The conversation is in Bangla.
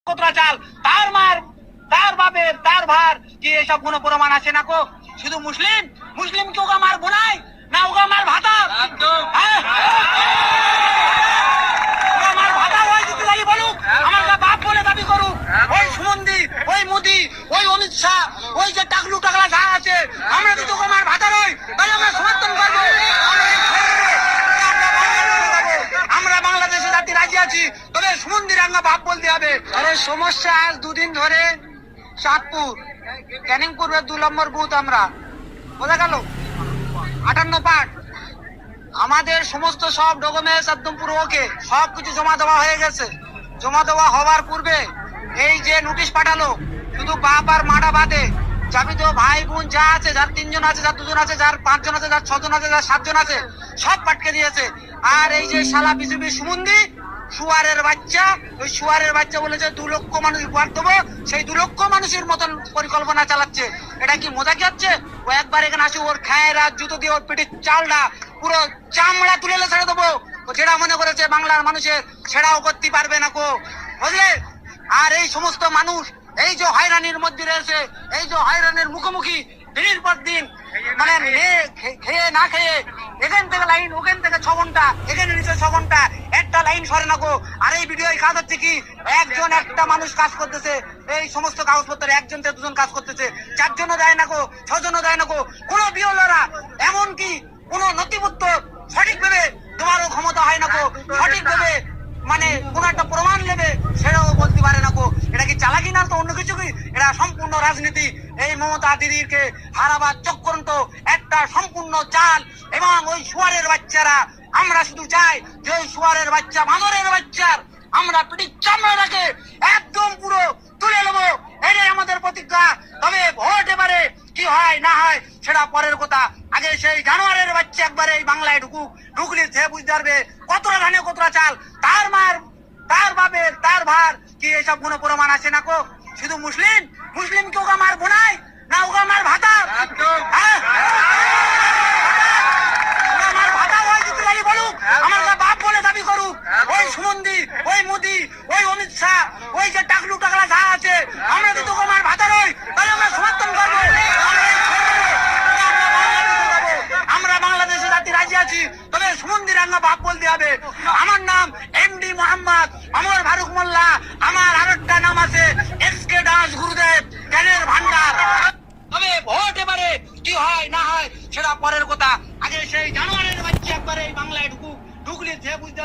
কোতরা চাল তার মার তার বাপের তার ভার কি এসব কোনো প্রমাণ আছে না কো? শুধু মুসলিম মুসলিম কি ওগা মার বোনাই না ওগা মার ভাতা? ওগা মার ভাতা ওই যদি লাগি বলুক, আমার বাপ বলে দাবি করুক, ওই সুমন্দি ওই মোদি ওই অমিত শাহ ওই যে টাকলু টাকলা যা আছে, আমরা যদি ওগা মার ভাতা রই তাহলে আমরা সমর্থন করবো। আমরা বাংলাদেশে জাতি রাজি আছি, তবে সুমন্দির আঙ্গা বাপ বলতে হবে। আরে সমস্যা আজ দুদিন ধরে চাঁদপুর ক্যানিং পূর্বের 2 নম্বর বুথ, আমরা বোঝা গেল 58 পার্ট, আমাদের সমস্ত সব ডকুমেন্টস একদম পুরো ওকে, সবকিছু জমা দেওয়া হয়ে গেছে। জমা দেওয়া হওয়ার পূর্বে এই যে নোটিশ পাঠালো, শুধু বাপ আর মাটা বাদে যাবি তো ভাই বোন যা আছে, যার 3 জন আছে, যার 2 জন আছে, যার 5 জন আছে, যার 6 জন আছে, যার 7 জন আছে, সব পাটকে দিয়েছে। আর এই যে শালা বিজেপি সুমন্দি শুয়ারের বাচ্চা, ওই শুয়ারের বাচ্চা বলেছে 2 লক্ষ মানুষ উপহার দেবো, সেই 2 লক্ষ মানুষের মতন পরিকল্পনা চালাচ্ছে। এটা কি মজা কি হচ্ছে? ও একবার এখানে আসে, ওর খায়েরা জুতো দিয়ে ওর পেটের চালটা পুরো চামড়া তুলে ছেড়ে দেবো। ও যেটা মনে করেছে বাংলার মানুষের সেটাও করতে পারবে না কো, বুঝলে? আর এই সমস্ত মানুষ এই যে হয়রানির মধ্যে রয়েছে, এই যে হয়রানির মুখোমুখি দিনের পর দিন, মানে খেয়ে না খেয়ে এখান থেকে লাইন, ওখান থেকে 6 ঘন্টা, এখানে নিচে 6 ঘন্টা, একটা লাইন সরে না গো। আর এই ভিডিও কাজ হচ্ছে কি, একজন একটা মানুষ কাজ করতেছে, এই সমস্ত কাগজপত্র 1 জন থেকে 2 জন কাজ করতেছে, 4 জনও দেয় না গো, 6 জনও দেয় না গো। কোন বিওলারা এমনকি কোন নথিপত্র সঠিক ভাবে তোমারও ক্ষমতা হয় না গো, সঠিক ভাবে মানে কোন একটা প্রমাণ নেবে সেটাও বলতে পারে না গো। এটা কি চালাকি না তো অন্য কিছু কি? এটা সম্পূর্ণ রাজনীতি। এই মমতা দিদিকে হারাবার চক্রান্ত একটা সম্পূর্ণ চাল। এবং ওই শুয়ারের বাচ্চারা, আমরা শুধু চাই যে ওই শুয়ারের বাচ্চা, বানরের বাচ্চার আমরা পিঠির চামড়াটাকে একদম পুরো তুলে নেবো, এটাই আমাদের প্রতিজ্ঞা। তবে ভোট এবারে কি হয় না হয় সেটা পরের কথা। আগে সেই জানোয়ারের বাচ্চা একবারে এই বাংলায় ঢুকলে সে বুঝতে পারবে কতটা ধানে কতটা চাল, তার মার তার বাপের তার ভার কি এসব কোনো প্রমাণ আছে না কো? শুধু মুসলিম মুসলিম কি ওগা মার বোনাই না ওগা মার ভাতা? আমার ভাতা ওই যদি লাগি বলুক, আমার বাপ বলে দাবি করুক, ওই সুমন্দি ওই মোদি ওই অমিত শাহ ওই যে টাকলু টাকলা যা আছে, আমরা যদি ওগা মার ভাতা রই তাহলে আমরা সমর্থন করবো। আমরা বাংলাদেশে জাতি রাজি আছি, তবে সুমন্দির আঙ্গা বাপ বলতে হবে। আমার নাম এমডি মোহাম্মদ অমর ফারুক মোল্লা, আমার আরেকটা নাম আছে এসকে দাস গুরুদেব জ্ঞানের ভান্ডার। তবে ভোট এবারে কি হয় না হয় সেটা পরের কথা। আগে সেই জানোয়ারের বাচ্চা একবারে এই বাংলায় ঢুকলে যে বুঝতে